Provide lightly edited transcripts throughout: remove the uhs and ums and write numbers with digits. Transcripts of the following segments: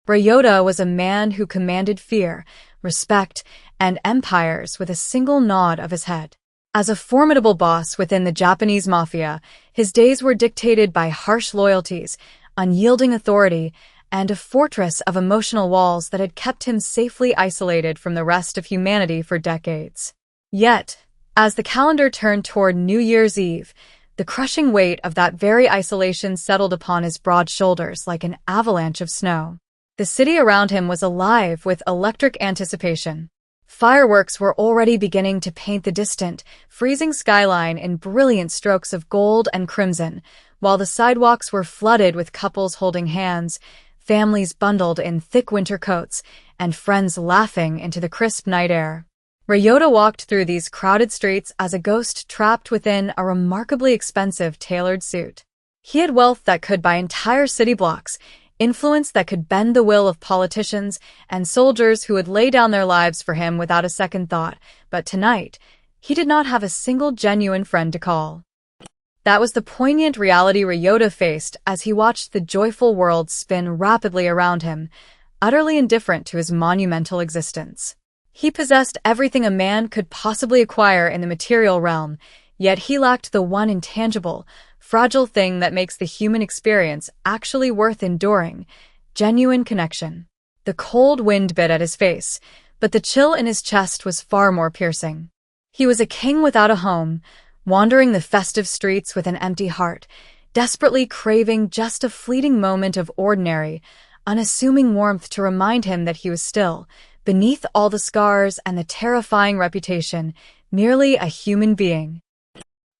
Ryota was a man who commanded fear, respect, and empires with a single nod of his head. As a formidable boss within the Japanese Mafia, his days were dictated by harsh loyalties, unyielding authority, and a fortress of emotional walls that had kept him safely isolated from the rest of humanity for decades. Yet, as the calendar turned toward New Year's Eve, the crushing weight of that very isolation settled upon his broad shoulders like an avalanche of snow. The city around him was alive with electric anticipation. Fireworks were already beginning to paint the distant, freezing skyline in brilliant strokes of gold and crimson, while the sidewalks were flooded with couples holding hands, families bundled in thick winter coats, and friends laughing into the crisp night air. Ryota walked through these crowded streets as a ghost trapped within a remarkably expensive tailored suit. He had wealth that could buy entire city blocks, influence that could bend the will of politicians, and soldiers who would lay down their lives for him without a second thought, but tonight, he did not have a single genuine friend to call. That was the poignant reality Ryota faced as he watched the joyful world spin rapidly around him, utterly indifferent to his monumental existence. He possessed everything a man could possibly acquire in the material realm, yet he lacked the one intangible, fragile thing that makes the human experience actually worth enduring: genuine connection. The cold wind bit at his face, but the chill in his chest was far more piercing. He was a king without a home, wandering the festive streets with an empty heart, desperately craving just a fleeting moment of ordinary, unassuming warmth to remind him that he was still, beneath all the scars and the terrifying reputation, merely a human being.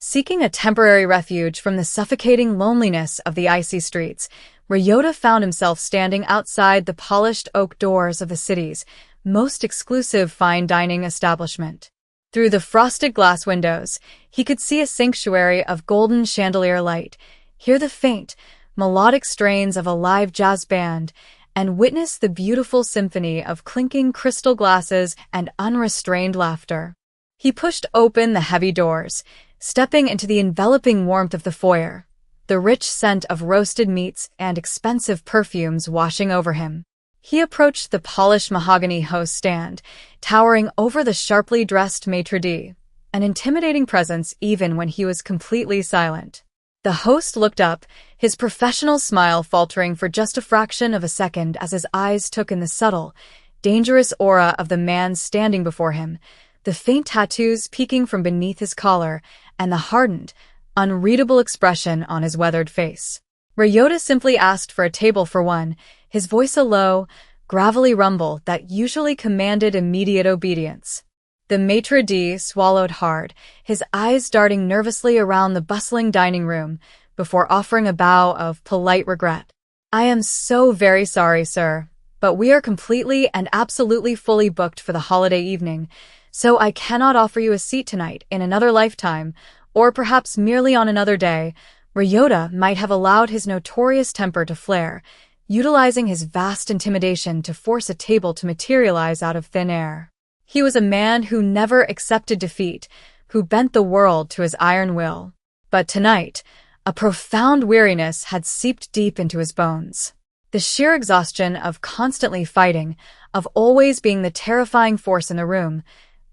Seeking a temporary refuge from the suffocating loneliness of the icy streets, Ryota found himself standing outside the polished oak doors of the city's most exclusive fine dining establishment. Through the frosted glass windows, he could see a sanctuary of golden chandelier light, hear the faint, melodic strains of a live jazz band, and witness the beautiful symphony of clinking crystal glasses and unrestrained laughter. He pushed open the heavy doors, stepping into the enveloping warmth of the foyer, the rich scent of roasted meats and expensive perfumes washing over him. He approached the polished mahogany host stand, towering over the sharply dressed maitre d', an intimidating presence even when he was completely silent. The host looked up, his professional smile faltering for just a fraction of a second as his eyes took in the subtle, dangerous aura of the man standing before him, the faint tattoos peeking from beneath his collar, and the hardened, unreadable expression on his weathered face. Ryota simply asked for a table for one, his voice a low, gravelly rumble that usually commanded immediate obedience. The maitre d' swallowed hard, his eyes darting nervously around the bustling dining room, before offering a bow of polite regret. "I am so very sorry, sir, but we are completely and absolutely fully booked for the holiday evening, so I cannot offer you a seat tonight in another lifetime, or perhaps merely on another day." Ryota might have allowed his notorious temper to flare, utilizing his vast intimidation to force a table to materialize out of thin air. He was a man who never accepted defeat, who bent the world to his iron will. But tonight, a profound weariness had seeped deep into his bones. The sheer exhaustion of constantly fighting, of always being the terrifying force in the room,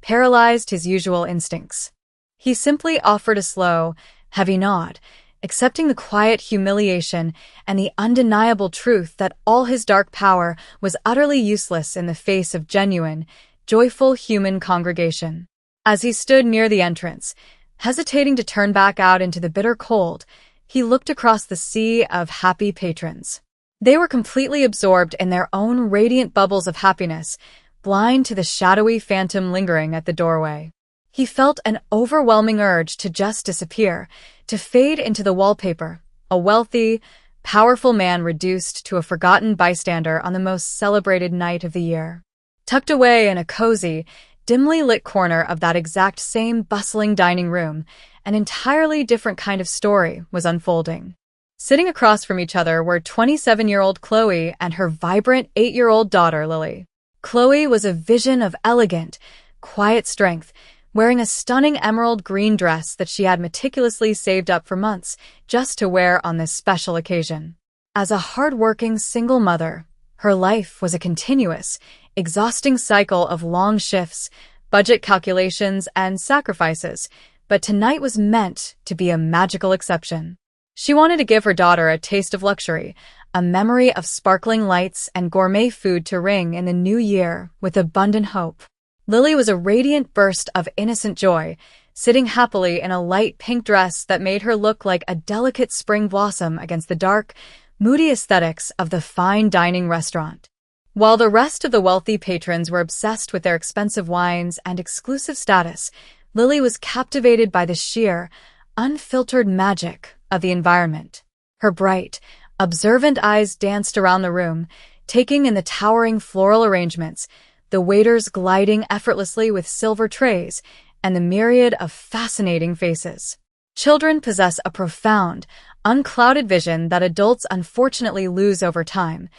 paralyzed his usual instincts. He simply offered a slow, heavy nod, accepting the quiet humiliation and the undeniable truth that all his dark power was utterly useless in the face of genuine, joyful human congregation. As he stood near the entrance, hesitating to turn back out into the bitter cold, he looked across the sea of happy patrons. They were completely absorbed in their own radiant bubbles of happiness, blind to the shadowy phantom lingering at the doorway. He felt an overwhelming urge to just disappear, to fade into the wallpaper, a wealthy, powerful man reduced to a forgotten bystander on the most celebrated night of the year. Tucked away in a cozy, dimly lit corner of that exact same bustling dining room, an entirely different kind of story was unfolding. Sitting across from each other were 27-year-old Chloe and her vibrant 8-year-old daughter Lily. Chloe was a vision of elegant, quiet strength, wearing a stunning emerald green dress that she had meticulously saved up for months just to wear on this special occasion. As a hard-working single mother, Her life was a continuous, exhausting cycle of long shifts, budget calculations, and sacrifices, but tonight was meant to be a magical exception. She wanted to give her daughter a taste of luxury, a memory of sparkling lights and gourmet food to ring in the new year with abundant hope. Lily was a radiant burst of innocent joy, sitting happily in a light pink dress that made her look like a delicate spring blossom against the dark, moody aesthetics of the fine dining restaurant. While the rest of the wealthy patrons were obsessed with their expensive wines and exclusive status, Lily was captivated by the sheer, unfiltered magic of the environment. Her bright, observant eyes danced around the room, taking in the towering floral arrangements, the waiters gliding effortlessly with silver trays, and the myriad of fascinating faces. Children possess a profound, unclouded vision that adults unfortunately lose over time.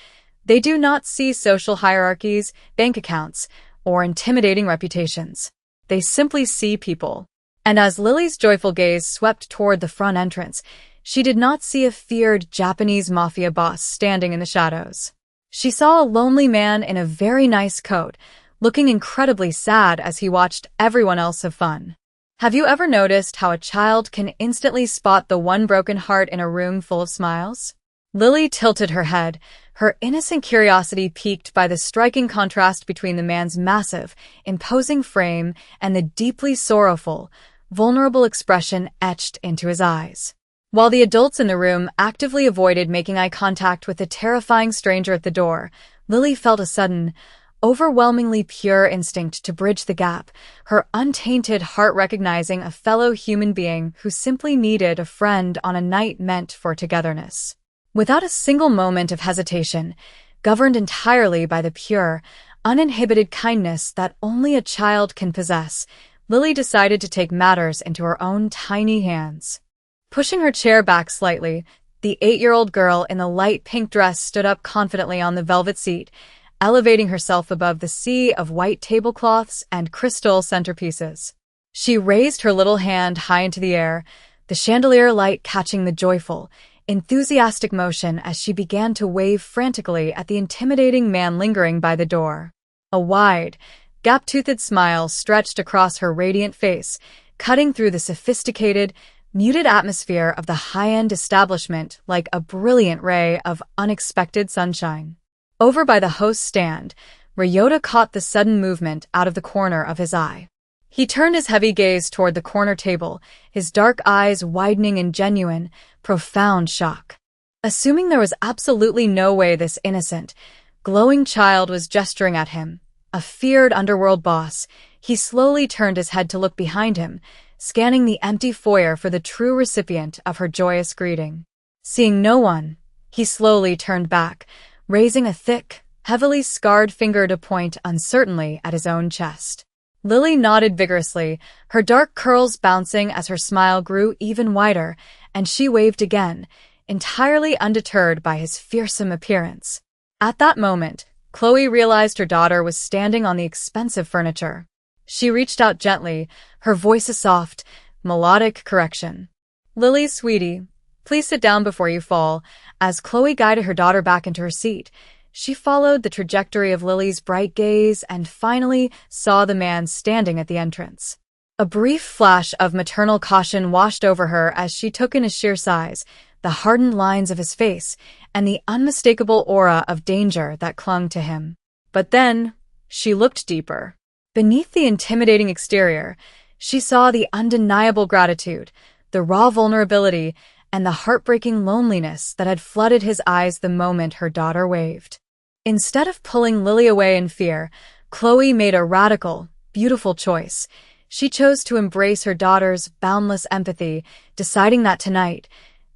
They do not see social hierarchies, bank accounts, or intimidating reputations. They simply see people. And as Lily's joyful gaze swept toward the front entrance, she did not see a feared Japanese mafia boss standing in the shadows. She saw a lonely man in a very nice coat, looking incredibly sad as he watched everyone else have fun. Have you ever noticed how a child can instantly spot the one broken heart in a room full of smiles? Lily tilted her head, her innocent curiosity piqued by the striking contrast between the man's massive, imposing frame and the deeply sorrowful, vulnerable expression etched into his eyes. While the adults in the room actively avoided making eye contact with the terrifying stranger at the door, Lily felt a sudden, overwhelmingly pure instinct to bridge the gap, her untainted heart recognizing a fellow human being who simply needed a friend on a night meant for togetherness. Without a single moment of hesitation, governed entirely by the pure, uninhibited kindness that only a child can possess, Lily decided to take matters into her own tiny hands. Pushing her chair back slightly, the 8-year-old girl in the light pink dress stood up confidently on the velvet seat, elevating herself above the sea of white tablecloths and crystal centerpieces. She raised her little hand high into the air, the chandelier light catching the joyful, enthusiastic motion as she began to wave frantically at the intimidating man lingering by the door. A wide, gap-toothed smile stretched across her radiant face, cutting through the sophisticated, muted atmosphere of the high-end establishment like a brilliant ray of unexpected sunshine. Over by the host's stand, Ryota caught the sudden movement out of the corner of his eye. He turned his heavy gaze toward the corner table, his dark eyes widening in genuine, profound shock. Assuming there was absolutely no way this innocent, glowing child was gesturing at him, a feared underworld boss, he slowly turned his head to look behind him, scanning the empty foyer for the true recipient of her joyous greeting. Seeing no one, he slowly turned back, raising a thick, heavily scarred finger to point uncertainly at his own chest. Lily nodded vigorously, her dark curls bouncing as her smile grew even wider, and she waved again, entirely undeterred by his fearsome appearance. At that moment, Chloe realized her daughter was standing on the expensive furniture. She reached out gently, her voice a soft, melodic correction. "Lily, sweetie, please sit down before you fall." As Chloe guided her daughter back into her seat, she followed the trajectory of Lily's bright gaze and finally saw the man standing at the entrance. A brief flash of maternal caution washed over her as she took in his sheer size, the hardened lines of his face, and the unmistakable aura of danger that clung to him. But then, she looked deeper. Beneath the intimidating exterior, she saw the undeniable gratitude, the raw vulnerability, and the heartbreaking loneliness that had flooded his eyes the moment her daughter waved. Instead of pulling Lily away in fear, Chloe made a radical, beautiful choice. She chose to embrace her daughter's boundless empathy, deciding that tonight,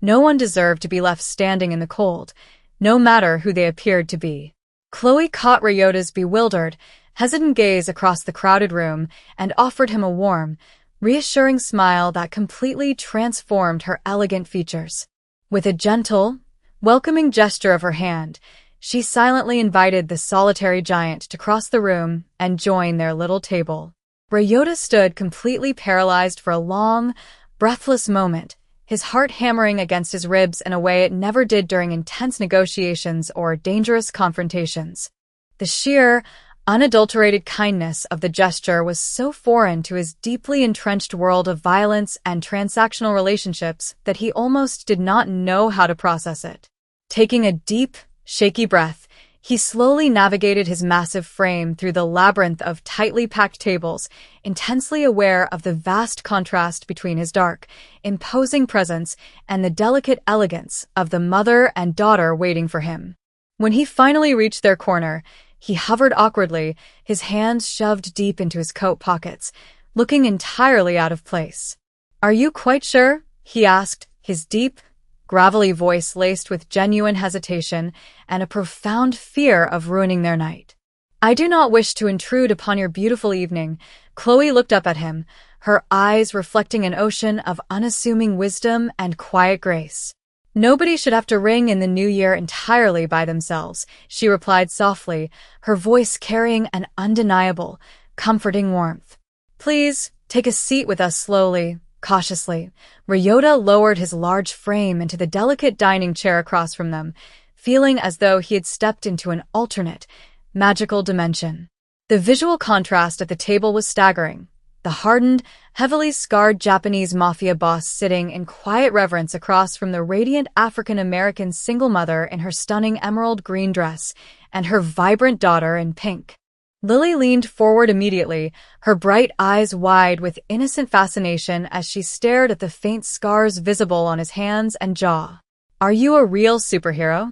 no one deserved to be left standing in the cold, no matter who they appeared to be. Chloe caught Ryota's bewildered, hesitant gaze across the crowded room and offered him a warm, reassuring smile that completely transformed her elegant features. With a gentle, welcoming gesture of her hand, she silently invited the solitary giant to cross the room and join their little table. Ryota stood completely paralyzed for a long, breathless moment, his heart hammering against his ribs in a way it never did during intense negotiations or dangerous confrontations. The sheer, unadulterated kindness of the gesture was so foreign to his deeply entrenched world of violence and transactional relationships that he almost did not know how to process it. Taking a deep, shaky breath, he slowly navigated his massive frame through the labyrinth of tightly packed tables, intensely aware of the vast contrast between his dark, imposing presence and the delicate elegance of the mother and daughter waiting for him. When he finally reached their corner, he hovered awkwardly, his hands shoved deep into his coat pockets, looking entirely out of place. "Are you quite sure?" he asked, his deep, gravelly voice laced with genuine hesitation and a profound fear of ruining their night. "I do not wish to intrude upon your beautiful evening." Chloe looked up at him, her eyes reflecting an ocean of unassuming wisdom and quiet grace. "Nobody should have to ring in the new year entirely by themselves," she replied softly, her voice carrying an undeniable, comforting warmth. "Please, take a seat with us slowly." Cautiously, Ryota lowered his large frame into the delicate dining chair across from them, feeling as though he had stepped into an alternate, magical dimension. The visual contrast at the table was staggering. The hardened, heavily scarred Japanese mafia boss sitting in quiet reverence across from the radiant African-American single mother in her stunning emerald green dress and her vibrant daughter in pink. Lily leaned forward immediately, her bright eyes wide with innocent fascination as she stared at the faint scars visible on his hands and jaw. "Are you a real superhero?"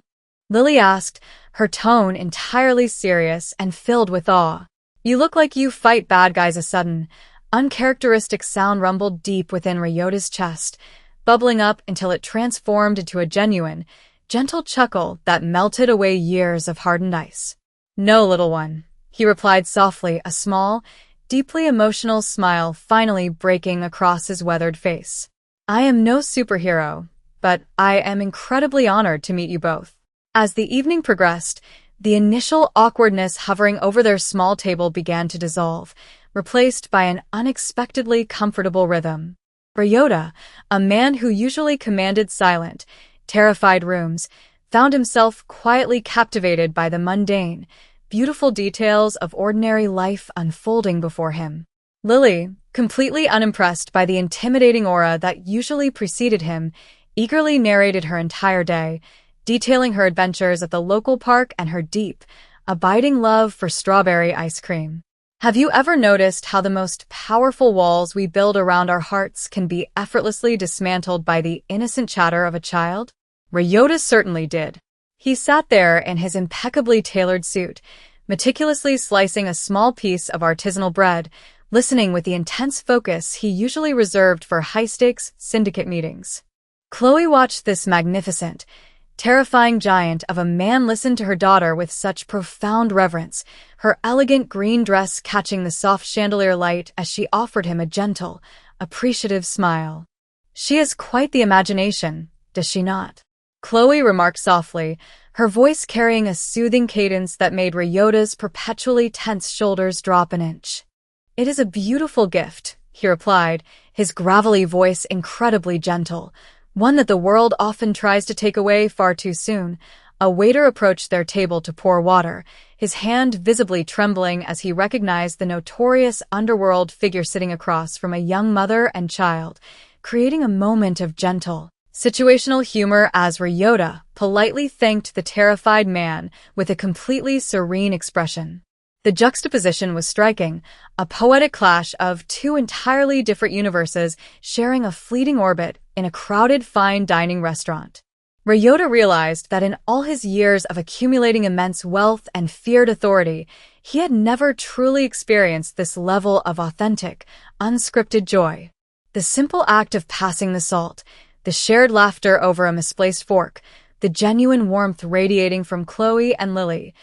Lily asked, her tone entirely serious and filled with awe. "You look like you fight bad guys." A sudden, uncharacteristic sound rumbled deep within Ryota's chest, bubbling up until it transformed into a genuine, gentle chuckle that melted away years of hardened ice. "No, little one," he replied softly, a small, deeply emotional smile finally breaking across his weathered face. "I am no superhero, but I am incredibly honored to meet you both." As the evening progressed, the initial awkwardness hovering over their small table began to dissolve, replaced by an unexpectedly comfortable rhythm. Ryota, a man who usually commanded silent, terrified rooms, found himself quietly captivated by the mundane, beautiful details of ordinary life unfolding before him. Lily, completely unimpressed by the intimidating aura that usually preceded him, eagerly narrated her entire day, detailing her adventures at the local park and her deep, abiding love for strawberry ice cream. "Have you ever noticed how the most powerful walls we build around our hearts can be effortlessly dismantled by the innocent chatter of a child?" Ryota certainly did. He sat there in his impeccably tailored suit, meticulously slicing a small piece of artisanal bread, listening with the intense focus he usually reserved for high-stakes syndicate meetings. Chloe watched this magnificent, terrifying giant of a man listen to her daughter with such profound reverence, her elegant green dress catching the soft chandelier light as she offered him a gentle, appreciative smile. "She has quite the imagination, does she not?" Chloe remarked softly, her voice carrying a soothing cadence that made Ryota's perpetually tense shoulders drop an inch. "It is a beautiful gift," he replied, his gravelly voice incredibly gentle, one that the world often tries to take away far too soon. A waiter approached their table to pour water, his hand visibly trembling as he recognized the notorious underworld figure sitting across from a young mother and child, creating a moment of gentle, situational humor as Ryota politely thanked the terrified man with a completely serene expression. The juxtaposition was striking, a poetic clash of two entirely different universes sharing a fleeting orbit in a crowded fine dining restaurant. Ryota realized that in all his years of accumulating immense wealth and feared authority, he had never truly experienced this level of authentic, unscripted joy. The simple act of passing the salt, the shared laughter over a misplaced fork, the genuine warmth radiating from Chloe and Lily,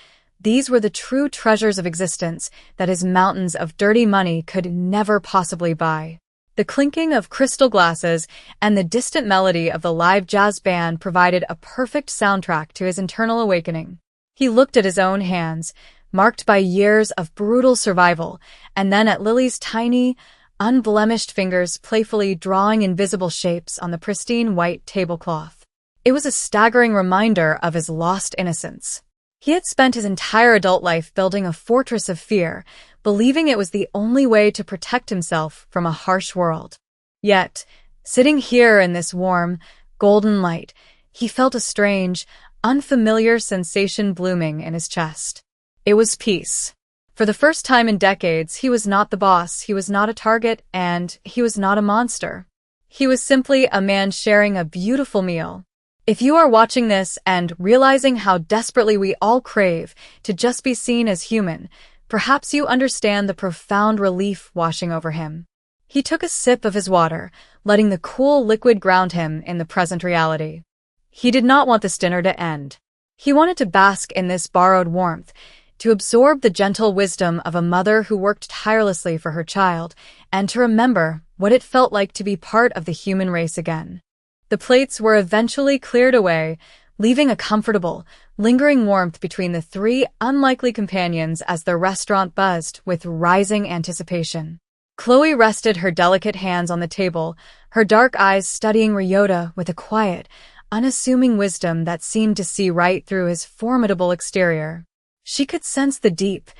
these were the true treasures of existence that his mountains of dirty money could never possibly buy. The clinking of crystal glasses and the distant melody of the live jazz band provided a perfect soundtrack to his internal awakening. He looked at his own hands, marked by years of brutal survival, and then at Lily's tiny, unblemished fingers playfully drawing invisible shapes on the pristine white tablecloth. It was a staggering reminder of his lost innocence. He had spent his entire adult life building a fortress of fear, believing it was the only way to protect himself from a harsh world. Yet, sitting here in this warm, golden light, he felt a strange, unfamiliar sensation blooming in his chest. It was peace. For the first time in decades, he was not the boss, he was not a target, and he was not a monster. He was simply a man sharing a beautiful meal. If you are watching this and realizing how desperately we all crave to just be seen as human, perhaps you understand the profound relief washing over him. He took a sip of his water, letting the cool liquid ground him in the present reality. He did not want this dinner to end. He wanted to bask in this borrowed warmth, to absorb the gentle wisdom of a mother who worked tirelessly for her child, and to remember what it felt like to be part of the human race again. The plates were eventually cleared away, leaving a comfortable, lingering warmth between the three unlikely companions as the restaurant buzzed with rising anticipation. Chloe rested her delicate hands on the table, her dark eyes studying Ryota with a quiet, unassuming wisdom that seemed to see right through his formidable exterior. She could sense the deep,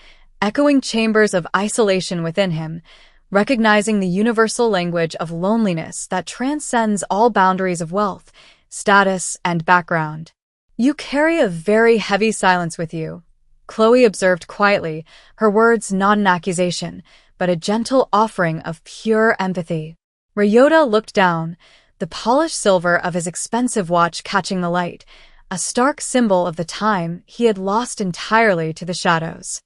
echoing chambers of isolation within him, recognizing the universal language of loneliness that transcends all boundaries of wealth, status, and background. "You carry a very heavy silence with you," Chloe observed quietly, her words not an accusation, but a gentle offering of pure empathy. Ryota looked down, the polished silver of his expensive watch catching the light, a stark symbol of the time he had lost entirely to the shadows.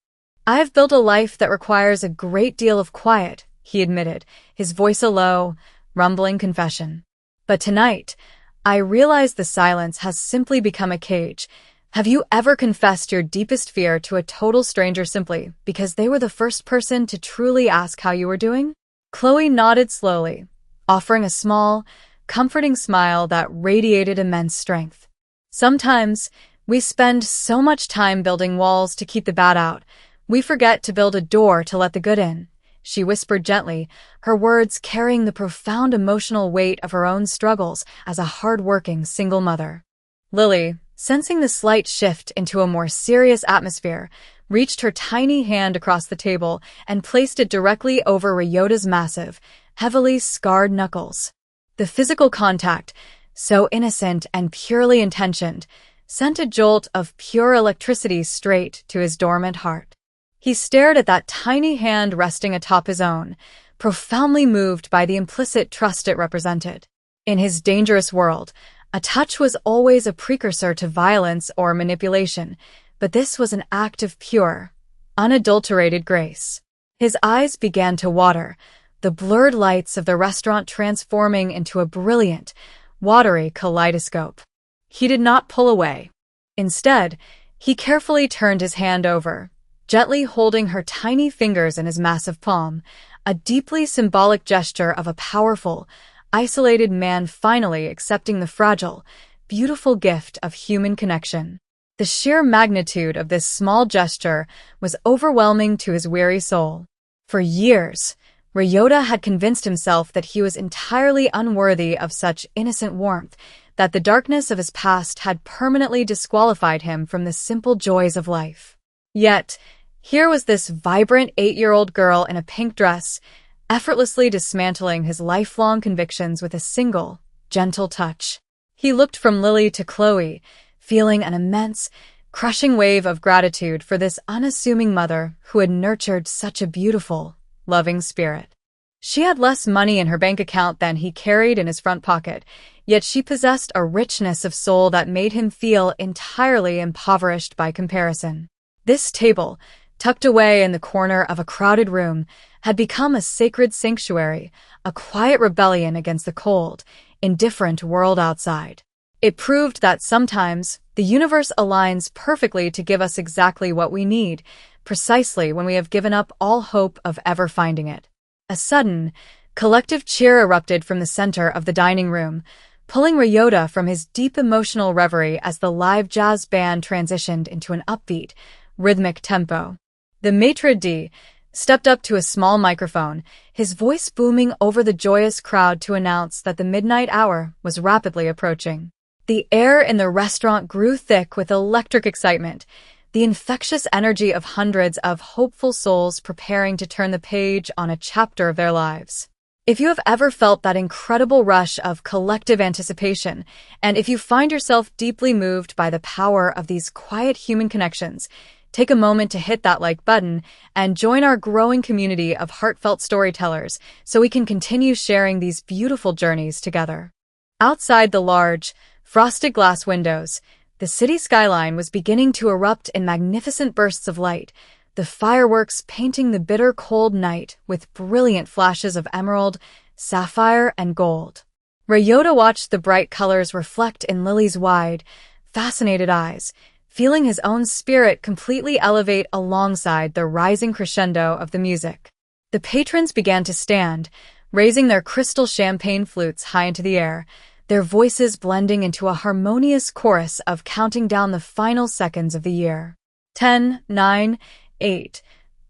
"I have built a life that requires a great deal of quiet," he admitted, his voice a low, rumbling confession. "But tonight, I realize the silence has simply become a cage. Have you ever confessed your deepest fear to a total stranger simply because they were the first person to truly ask how you were doing?" Chloe nodded slowly, offering a small, comforting smile that radiated immense strength. "Sometimes, we spend so much time building walls to keep the bad out, we forget to build a door to let the good in," she whispered gently, her words carrying the profound emotional weight of her own struggles as a hard-working single mother. Lily, sensing the slight shift into a more serious atmosphere, reached her tiny hand across the table and placed it directly over Ryota's massive, heavily scarred knuckles. The physical contact, so innocent and purely intentioned, sent a jolt of pure electricity straight to his dormant heart. He stared at that tiny hand resting atop his own, profoundly moved by the implicit trust it represented. In his dangerous world, a touch was always a precursor to violence or manipulation, but this was an act of pure, unadulterated grace. His eyes began to water, the blurred lights of the restaurant transforming into a brilliant, watery kaleidoscope. He did not pull away. Instead, he carefully turned his hand over, gently holding her tiny fingers in his massive palm, a deeply symbolic gesture of a powerful, isolated man finally accepting the fragile, beautiful gift of human connection. The sheer magnitude of this small gesture was overwhelming to his weary soul. For years, Ryota had convinced himself that he was entirely unworthy of such innocent warmth, that the darkness of his past had permanently disqualified him from the simple joys of life. Yet, here was this vibrant 8-year-old girl in a pink dress, effortlessly dismantling his lifelong convictions with a single, gentle touch. He looked from Lily to Chloe, feeling an immense, crushing wave of gratitude for this unassuming mother who had nurtured such a beautiful, loving spirit. She had less money in her bank account than he carried in his front pocket, yet she possessed a richness of soul that made him feel entirely impoverished by comparison. This table, tucked away in the corner of a crowded room, had become a sacred sanctuary, a quiet rebellion against the cold, indifferent world outside. It proved that sometimes the universe aligns perfectly to give us exactly what we need, precisely when we have given up all hope of ever finding it. A sudden, collective cheer erupted from the center of the dining room, pulling Ryota from his deep emotional reverie as the live jazz band transitioned into an upbeat, rhythmic tempo. The maitre d', stepped up to a small microphone, his voice booming over the joyous crowd to announce that the midnight hour was rapidly approaching. The air in the restaurant grew thick with electric excitement, the infectious energy of hundreds of hopeful souls preparing to turn the page on a chapter of their lives. If you have ever felt that incredible rush of collective anticipation, and if you find yourself deeply moved by the power of these quiet human connections, take a moment to hit that like button and join our growing community of heartfelt storytellers so we can continue sharing these beautiful journeys together. Outside the large, frosted glass windows, the city skyline was beginning to erupt in magnificent bursts of light, the fireworks painting the bitter cold night with brilliant flashes of emerald, sapphire, and gold. Ryota watched the bright colors reflect in Lily's wide, fascinated eyes, feeling his own spirit completely elevate alongside the rising crescendo of the music. The patrons began to stand, raising their crystal champagne flutes high into the air, their voices blending into a harmonious chorus of counting down the final seconds of the year. 10, 9, 8.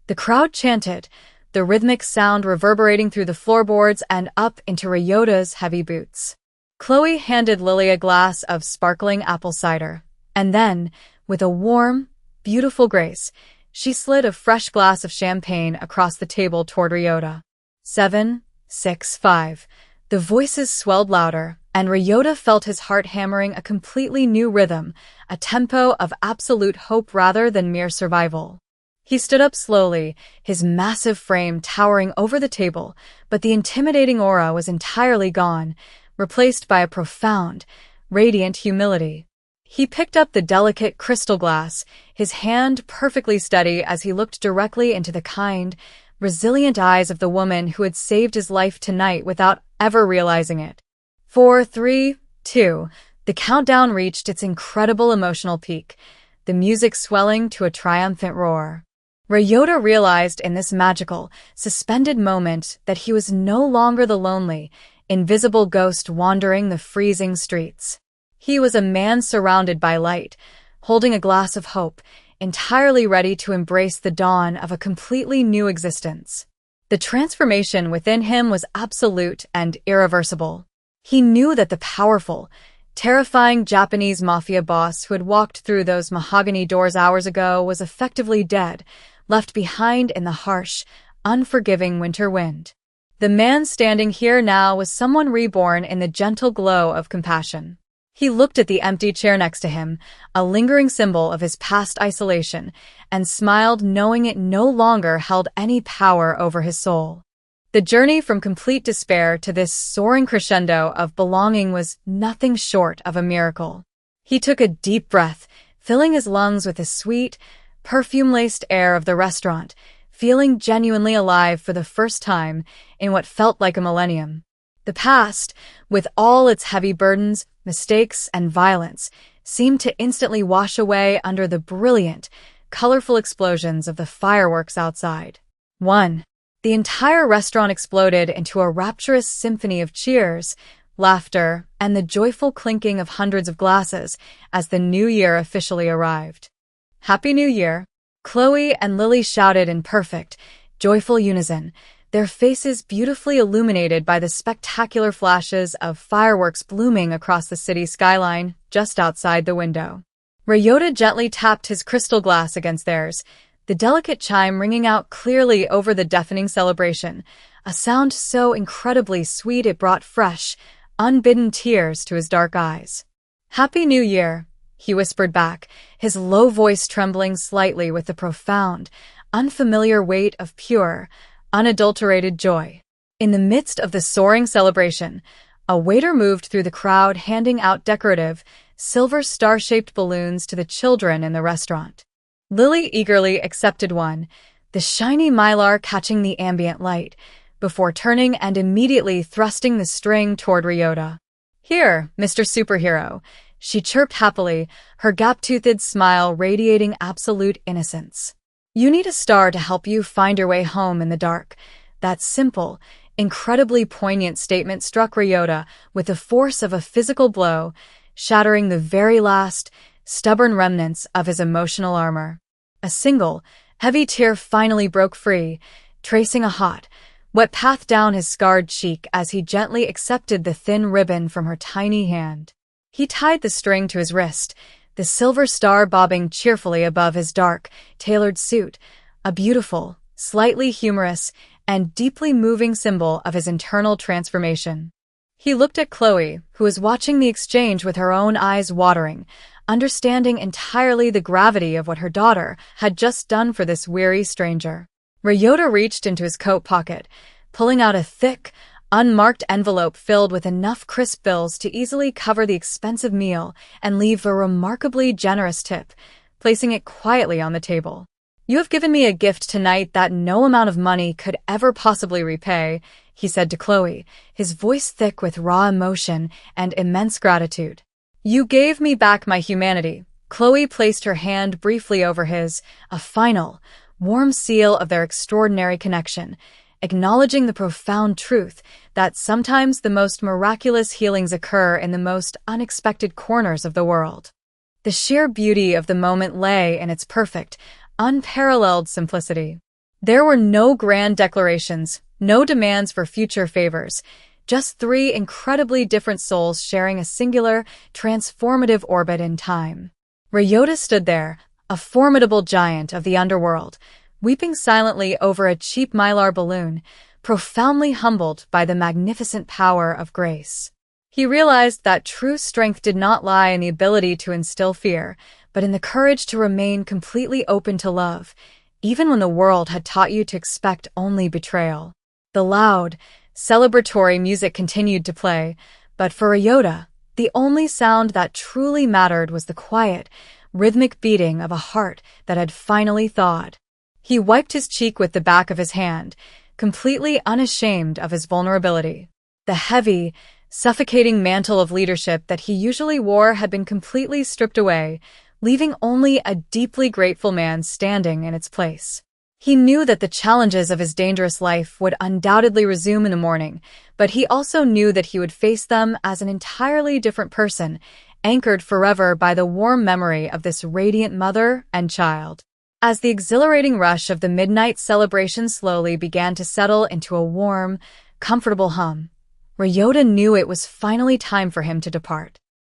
The crowd chanted, the rhythmic sound reverberating through the floorboards and up into Ryota's heavy boots. Chloe handed Lily a glass of sparkling apple cider, and then, with a warm, beautiful grace, she slid a fresh glass of champagne across the table toward Ryota. 7, 6, 5. The voices swelled louder, and Ryota felt his heart hammering a completely new rhythm, a tempo of absolute hope rather than mere survival. He stood up slowly, his massive frame towering over the table, but the intimidating aura was entirely gone, replaced by a profound, radiant humility. He picked up the delicate crystal glass, his hand perfectly steady as he looked directly into the kind, resilient eyes of the woman who had saved his life tonight without ever realizing it. 4, 3, 2. The countdown reached its incredible emotional peak, the music swelling to a triumphant roar. Ryota realized in this magical, suspended moment that he was no longer the lonely, invisible ghost wandering the freezing streets. He was a man surrounded by light, holding a glass of hope, entirely ready to embrace the dawn of a completely new existence. The transformation within him was absolute and irreversible. He knew that the powerful, terrifying Japanese mafia boss who had walked through those mahogany doors hours ago was effectively dead, left behind in the harsh, unforgiving winter wind. The man standing here now was someone reborn in the gentle glow of compassion. He looked at the empty chair next to him, a lingering symbol of his past isolation, and smiled knowing it no longer held any power over his soul. The journey from complete despair to this soaring crescendo of belonging was nothing short of a miracle. He took a deep breath, filling his lungs with the sweet, perfume-laced air of the restaurant, feeling genuinely alive for the first time in what felt like a millennium. The past, with all its heavy burdens, mistakes, and violence, seemed to instantly wash away under the brilliant, colorful explosions of the fireworks outside. 1. The entire restaurant exploded into a rapturous symphony of cheers, laughter, and the joyful clinking of hundreds of glasses as the new year officially arrived. Happy New Year! Chloe and Lily shouted in perfect, joyful unison, their faces beautifully illuminated by the spectacular flashes of fireworks blooming across the city skyline just outside the window. Ryota gently tapped his crystal glass against theirs, the delicate chime ringing out clearly over the deafening celebration, a sound so incredibly sweet it brought fresh, unbidden tears to his dark eyes. Happy New Year! He whispered back, his low voice trembling slightly with the profound, unfamiliar weight of pure, unadulterated joy. In the midst of the soaring celebration, a waiter moved through the crowd handing out decorative, silver star-shaped balloons to the children in the restaurant. Lily eagerly accepted one, the shiny mylar catching the ambient light, before turning and immediately thrusting the string toward Ryota. Here, Mr. Superhero, she chirped happily, her gap-toothed smile radiating absolute innocence. You need a star to help you find your way home in the dark. That simple, incredibly poignant statement struck Ryota with the force of a physical blow, shattering the very last, stubborn remnants of his emotional armor. A single, Heavy tear finally broke free, tracing a hot, wet path down his scarred cheek as he gently accepted the thin ribbon from her tiny hand. He tied the string to his wrist, the silver star bobbing cheerfully above his dark, tailored suit, a beautiful, slightly humorous, and deeply moving symbol of his internal transformation. He looked at Chloe, who was watching the exchange with her own eyes watering, understanding entirely the gravity of what her daughter had just done for this weary stranger. Ryota reached into his coat pocket, pulling out a thick, unmarked envelope filled with enough crisp bills to easily cover the expensive meal and leave a remarkably generous tip, placing it quietly on the table. "You have given me a gift tonight that no amount of money could ever possibly repay," he said to Chloe, his voice thick with raw emotion and immense gratitude. "You gave me back my humanity." Chloe placed her hand briefly over his, a final, warm seal of their extraordinary connection, acknowledging the profound truth that sometimes the most miraculous healings occur in the most unexpected corners of the world. The sheer beauty of the moment lay in its perfect, unparalleled simplicity. There were no grand declarations, no demands for future favors, just three incredibly different souls sharing a singular, transformative orbit in time. Ryota stood there, a formidable giant of the underworld, weeping silently over a cheap mylar balloon, profoundly humbled by the magnificent power of grace. He realized that true strength did not lie in the ability to instill fear, but in the courage to remain completely open to love, even when the world had taught you to expect only betrayal. The loud, celebratory music continued to play, but for Ryota, the only sound that truly mattered was the quiet, rhythmic beating of a heart that had finally thawed. He wiped his cheek with the back of his hand, completely unashamed of his vulnerability. The heavy, suffocating mantle of leadership that he usually wore had been completely stripped away, leaving only a deeply grateful man standing in its place. He knew that the challenges of his dangerous life would undoubtedly resume in the morning, but he also knew that he would face them as an entirely different person, anchored forever by the warm memory of this radiant mother and child. As the exhilarating rush of the midnight celebration slowly began to settle into a warm, comfortable hum, Ryota knew it was finally time for him to depart.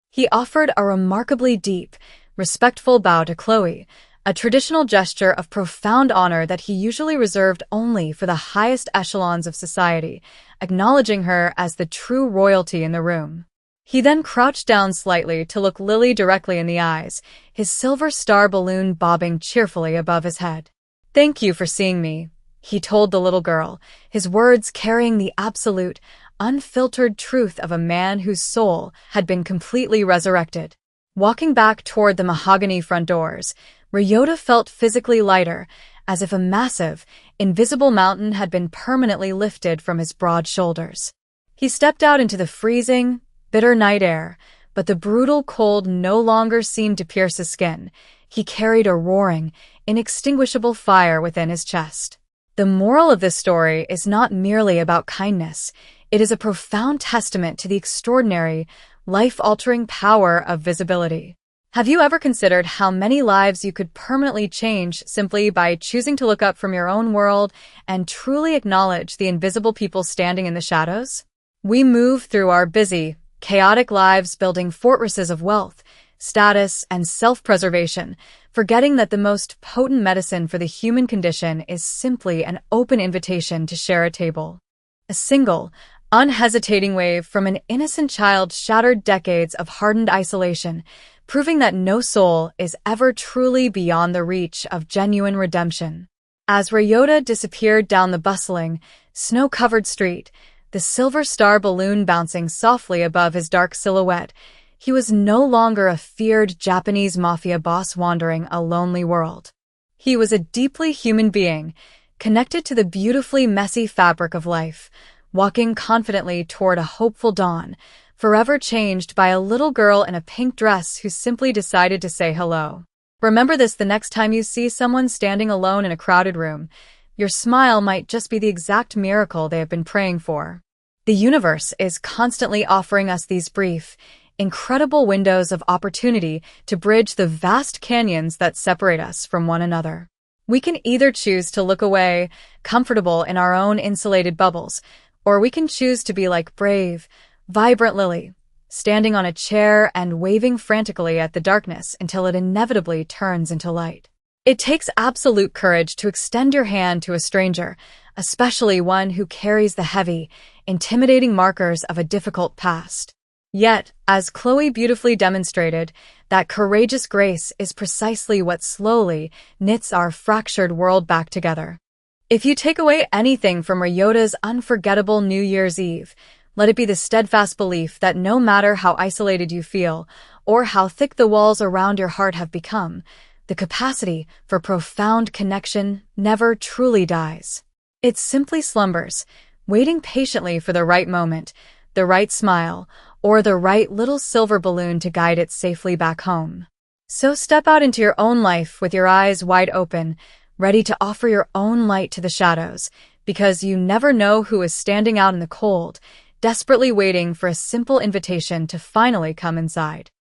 He offered a remarkably deep, respectful bow to Chloe, a traditional gesture of profound honor that he usually reserved only for the highest echelons of society, acknowledging her as the true royalty in the room. He then crouched down slightly to look Lily directly in the eyes, his silver star balloon bobbing cheerfully above his head. "Thank you for seeing me," he told the little girl, his words carrying the absolute, unfiltered truth of a man whose soul had been completely resurrected. Walking back toward the mahogany front doors, Ryota felt physically lighter, as if a massive, invisible mountain had been permanently lifted from his broad shoulders. He stepped out into the freezing, bitter night air, but the brutal cold no longer seemed to pierce his skin. He carried a roaring, inextinguishable fire within his chest. The moral of this story is not merely about kindness. It is a profound testament to the extraordinary, life-altering power of visibility. Have you ever considered how many lives you could permanently change simply by choosing to look up from your own world and truly acknowledge the invisible people standing in the shadows? We move through our busy, chaotic lives building fortresses of wealth, status, and self-preservation, forgetting that the most potent medicine for the human condition is simply an open invitation to share a table. A single, unhesitating wave from an innocent child shattered decades of hardened isolation, proving that no soul is ever truly beyond the reach of genuine redemption. As Ryota disappeared down the bustling, snow-covered street, the silver star balloon bouncing softly above his dark silhouette, he was no longer a feared Japanese mafia boss wandering a lonely world. He was a deeply human being, connected to the beautifully messy fabric of life, walking confidently toward a hopeful dawn, forever changed by a little girl in a pink dress who simply decided to say hello. Remember this the next time you see someone standing alone in a crowded room. Your smile might just be the exact miracle they have been praying for. The universe is constantly offering us these brief, incredible windows of opportunity to bridge the vast canyons that separate us from one another. We can either choose to look away, comfortable in our own insulated bubbles, or we can choose to be like brave, vibrant Lily, standing on a chair and waving frantically at the darkness until it inevitably turns into light. It takes absolute courage to extend your hand to a stranger, especially one who carries the heavy, intimidating markers of a difficult past. Yet, as Chloe beautifully demonstrated, that courageous grace is precisely what slowly knits our fractured world back together. If you take away anything from Ryota's unforgettable New Year's Eve, let it be the steadfast belief that no matter how isolated you feel, or how thick the walls around your heart have become, the capacity for profound connection never truly dies. It simply slumbers, waiting patiently for the right moment, the right smile, or the right little silver balloon to guide it safely back home. So step out into your own life with your eyes wide open, ready to offer your own light to the shadows, because you never know who is standing out in the cold, desperately waiting for a simple invitation to finally come inside.